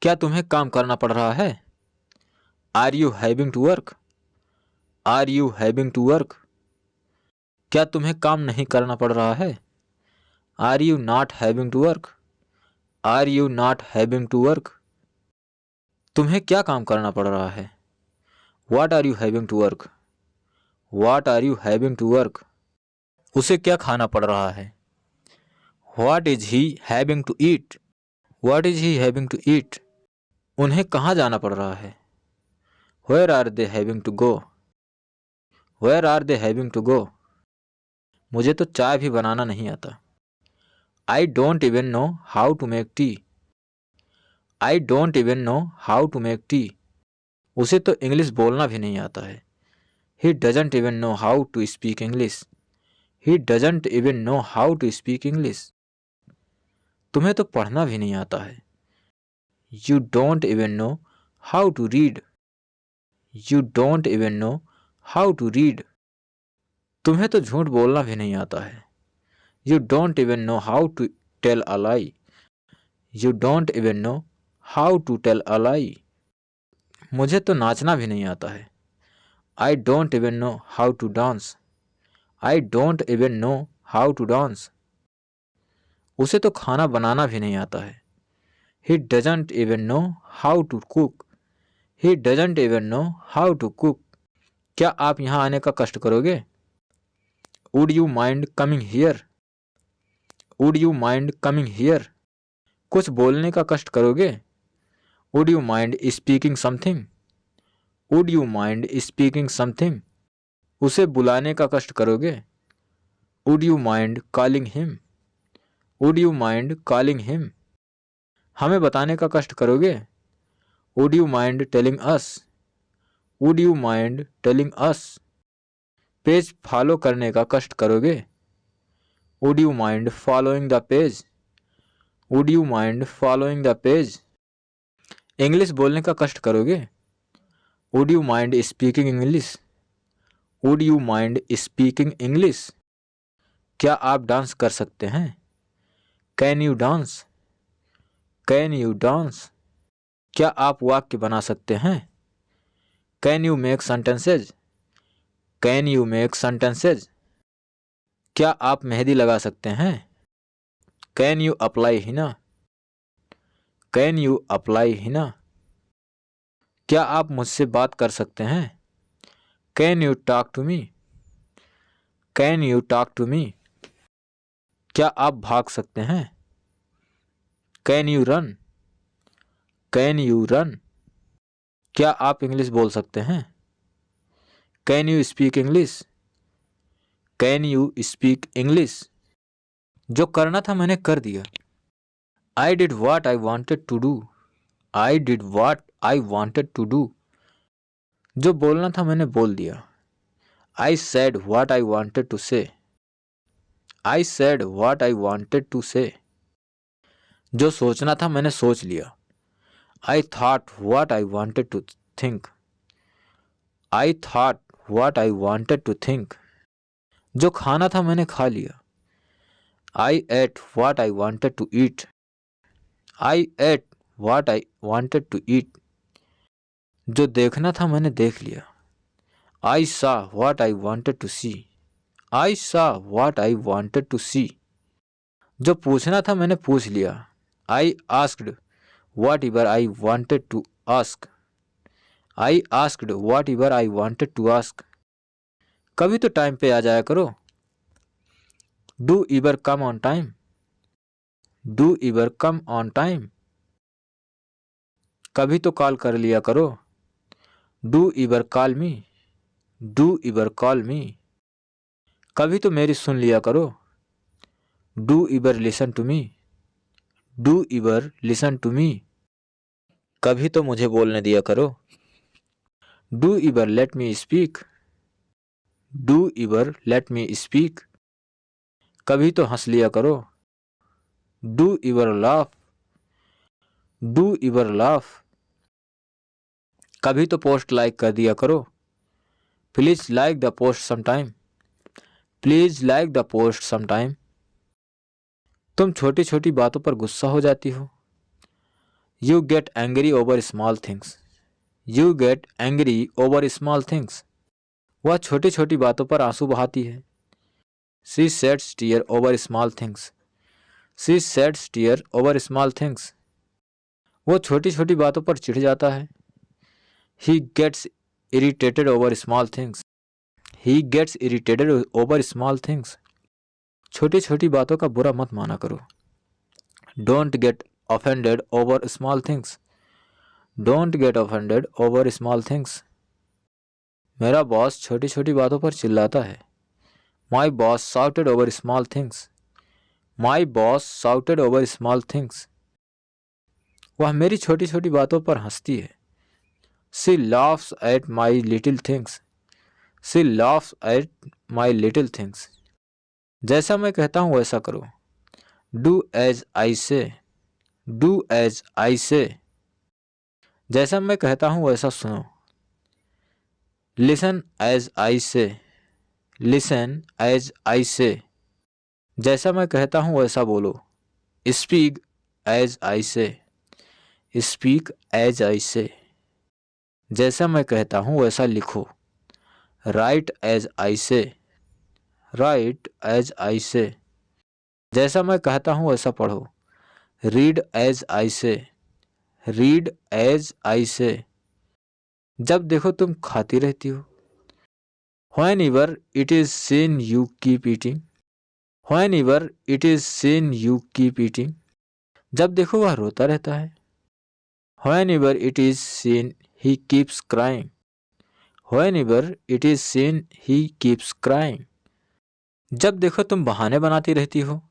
क्या तुम्हें काम करना पड़ रहा है? Are you having to work? Are you having to work? क्या तुम्हें काम नहीं करना पड़ रहा है? Are you not having to work? Are you not having to work? तुम्हें क्या काम करना पड़ रहा है? What are you having to work? What are you having to work? उसे क्या खाना पड़ रहा है? What is he having to eat? What is he having to eat? उन्हें कहाँ जाना पड़ रहा है? Where are they having to go? Where are they having to go? मुझे तो चाय भी बनाना नहीं आता. I don't even know how to make tea. I don't even know how to make tea. उसे तो इंग्लिश बोलना भी नहीं आता है. He doesn't even know how to speak English. He doesn't even know how to speak English. तुम्हें तो पढ़ना भी नहीं आता है. You don't even know how to read. You don't even know how to read. तुम्हें तो झूठ बोलना भी नहीं आता है. You don't even know how to tell a lie. You don't even know how to tell a lie. मुझे तो नाचना भी नहीं आता है. I don't even know how to dance. I don't even know how to dance. उसे तो खाना बनाना भी नहीं आता है. He doesn't even know how to cook. He doesn't even know how to cook. क्या आप यहाँ आने का कष्ट करोगे? Would you mind coming here? Would you mind coming here? कुछ बोलने का कष्ट करोगे? Would you mind speaking something? Would you mind speaking something? उसे बुलाने का कष्ट करोगे? Would you mind calling him? Would you mind calling him? हमें बताने का कष्ट करोगे? Would you mind telling us? Would you mind telling us? Page follow करने का कष्ट करोगे? Would you mind following the page? Would you mind following the page? English बोलने का कष्ट करोगे? Would you mind speaking English? Would you mind speaking English? क्या आप डांस कर सकते हैं? Can you dance? Can you dance? क्या आप वाक्य बना सकते हैं? Can you make sentences? Can you make sentences? क्या आप मेहंदी लगा सकते हैं? Can you apply henna? Can you apply henna? क्या आप मुझसे बात कर सकते हैं? Can you talk to me? Can you talk to me? क्या आप भाग सकते हैं? Can you run? Can you run? क्या आप इंग्लिश बोल सकते हैं? Can you speak English? Can you speak English? जो करना था मैंने कर दिया. I did what I wanted to do. I did what I wanted to do. जो बोलना था मैंने बोल दिया. I said what I wanted to say. I said what I wanted to say. जो सोचना था मैंने सोच लिया. I thought what I wanted to think. I thought what I wanted to think. जो खाना था मैंने खा लिया. I ate what I wanted to eat. I ate what I wanted to eat. जो देखना था मैंने देख लिया. I saw what I wanted to see. I saw what I wanted to see. जो पूछना था मैंने पूछ लिया. I asked whatever I wanted to ask. I asked whatever I wanted to ask. कभी तो टाइम पे आ जाया करो. Do ever come on time. Do ever come on time. कभी तो कॉल कर लिया करो. Do ever call me. Do ever call me. कभी तो मेरी सुन लिया करो. Do ever listen to me. Do ever listen to me. कभी तो मुझे बोलने दिया करो. Do ever let me speak. Do ever let me speak. कभी तो हंस लिया करो. Do ever laugh. Do ever laugh. कभी तो पोस्ट लाइक कर दिया करो. Please like the post sometime. Please like the post sometime. तुम छोटी छोटी बातों पर गुस्सा हो जाती हो. You get angry over small things. You get angry over small things. वह छोटी छोटी बातों पर आंसू बहाती है. She sheds tear over small things. She sheds tear over small things. वो छोटी छोटी बातों पर चिढ़ जाता है. He gets irritated over small things. He gets irritated over small things. छोटी छोटी बातों का बुरा मत माना करो. Don't get offended over small things. Don't get offended over small things. मेरा बॉस छोटी छोटी बातों पर चिल्लाता है. My boss shouted over small things. My boss shouted over small things. वह मेरी छोटी छोटी बातों पर हंसती है. She laughs at my little things. She laughs at my little things. जैसा मैं कहता हूँ वैसा करो. Do as I say. Do as I say. जैसा मैं कहता हूँ वैसा सुनो. Listen as I say. Listen as I say. जैसा मैं कहता हूँ वैसा बोलो. Speak as I say. Speak as I say. जैसा मैं कहता हूँ वैसा लिखो. Write as I say. Write as I say. जैसा मैं कहता हूँ वैसा पढ़ो. Read as I say. Read as I say. जब देखो तुम खाती रहती हो. Whenever it is seen you keep eating. Whenever it is seen you keep eating. जब देखो वह रोता रहता है. Whenever it is seen he keeps crying. Whenever it is seen he keeps crying. जब देखो तुम बहाने बनाती रहती हो.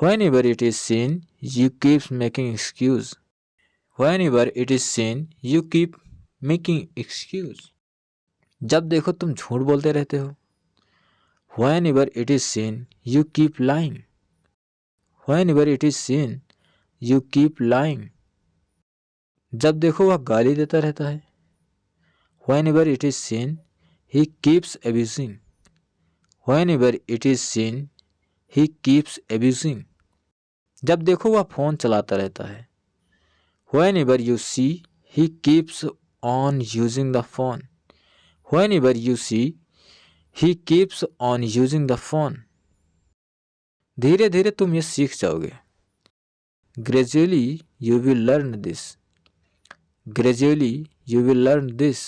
Whenever it is seen you keep making excuse. Whenever it is seen you keep making excuse. जब देखो तुम झूठ बोलते रहते हो. Whenever it is seen you keep lying. Whenever it is seen you keep lying. जब देखो वह गाली देता रहता है. Whenever it is seen he keeps abusing. Whenever it is seen he keeps abusing. जब देखो वह फोन चलाता रहता है. Whenever you see he keeps on using the phone. Whenever you see he keeps on using the phone. धीरे धीरे तुम ये सीख जाओगे. Gradually you will learn this. Gradually you will learn this.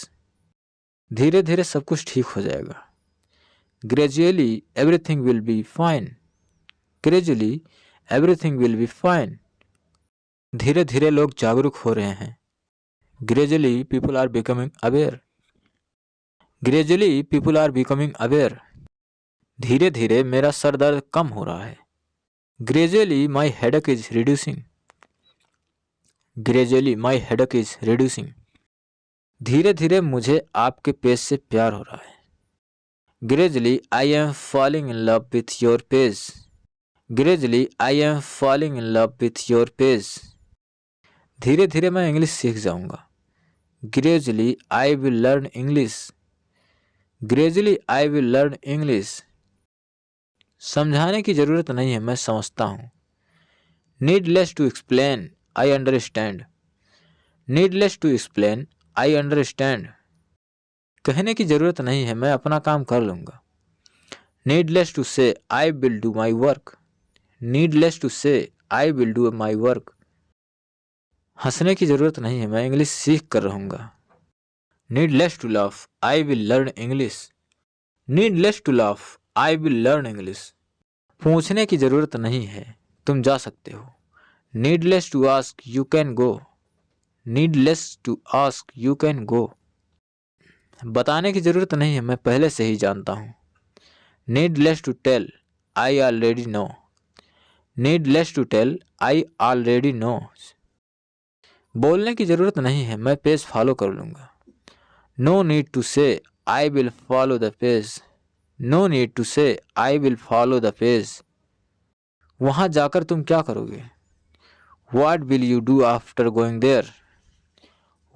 धीरे धीरे सब कुछ ठीक हो जाएगा. Gradually everything will be fine. Gradually everything will be fine. धीरे धीरे लोग जागरूक हो रहे हैं. Gradually people are becoming aware. Gradually people are becoming aware. धीरे धीरे मेरा सर दर्द कम हो रहा है. Gradually my headache is reducing. Gradually my headache is reducing. धीरे धीरे मुझे आपके पेज से प्यार हो रहा है. Gradually I am falling in love with your page. Gradually I am falling in love with your page. धीरे धीरे मैं इंग्लिश सीख जाऊंगा. Gradually I will learn English. Gradually I will learn English. समझाने की ज़रूरत नहीं है, मैं समझता हूँ. Needless to explain, I understand. Needless to explain, I understand. कहने की ज़रूरत नहीं है, मैं अपना काम कर लूँगा. Needless to say, I will do my work. Needless to say, I will do my work. हंसने की ज़रूरत नहीं है, मैं इंग्लिश सीख कर रहूँगा. Needless to laugh, I will learn English. Needless to laugh, I will learn English. पूछने की ज़रूरत नहीं है, तुम जा सकते हो. Needless to ask, you can go. Needless to ask, you can go. बताने की ज़रूरत नहीं है, मैं पहले से ही जानता हूँ. Needless to tell, I already know. Needless to tell, I already know. बोलने की ज़रूरत नहीं है, मैं पेज फॉलो कर लूँगा. No need to say, I will follow the page. No need to say, I will follow the page. वहाँ जाकर तुम क्या करोगे? What will you do after going there?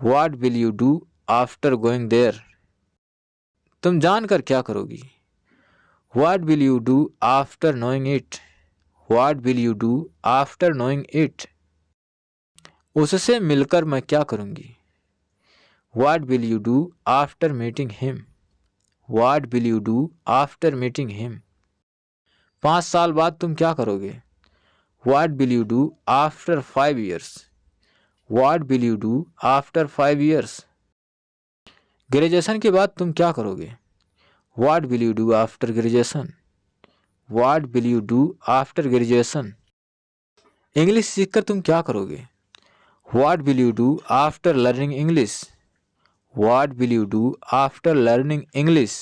What will you do after going there? तुम जानकर क्या करोगी? What will you do after knowing it? What will you do after knowing it? उससे मिलकर मैं क्या करूँगी? What will you do after meeting him? What will you do after meeting him? 5 साल बाद तुम क्या करोगे? What will you do after 5 years? What will you do after 5 years? Graduation के बाद तुम क्या करोगे? What will you do after graduation? What will you do after graduation? English सीखकर तुम क्या करोगे? What will you do after learning English? What will you do after learning English?